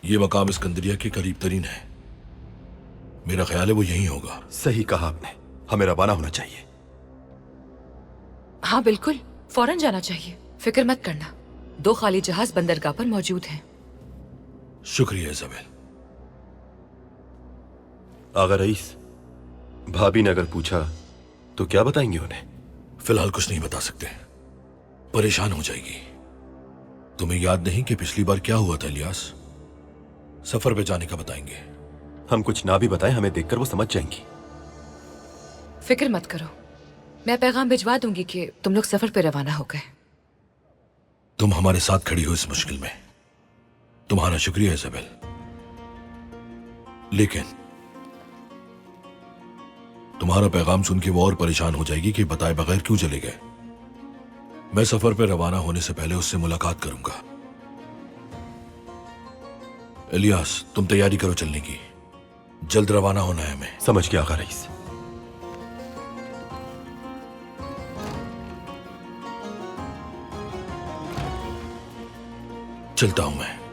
ये मकाम इस्कंदरिया के करीब तरीन है। मेरा ख्याल है वो यहीं होगा। सही कहा आपने, हमें रवाना होना चाहिए। हाँ बिल्कुल, फौरन जाना चाहिए। फिक्र मत करना, 2 खाली जहाज बंदरगाह पर मौजूद हैं। शुक्रिया इज़ाबेल। आगा रईस, भाभी ने अगर पूछा तो क्या बताएंगे उन्हें? फिलहाल कुछ नहीं बता सकते, परेशान हो जाएगी। तुम्हें याद नहीं कि पिछली बार क्या हुआ था इलियास? सफर पे जाने का बताएंगे। हम कुछ ना भी बताएं, हमें देखकर वो समझ जाएंगी। फिक्र मत करो, मैं पैगाम भिजवा दूंगी कि तुम लोग सफर पे रवाना हो गए। तुम हमारे साथ खड़ी हो इस मुश्किल में, तुम्हारा शुक्रिया इज़ाबेल। लेकिन तुम्हारा पैगाम सुन के वो और परेशान हो जाएगी कि बताए बगैर क्यों चले गए। मैं सफर पे रवाना होने से पहले उससे मुलाकात करूंगा। इलियास, तुम तैयारी करो चलने की, जल्द रवाना होना है हमें। समझ गया आगा रईस। चलता हूं मैं।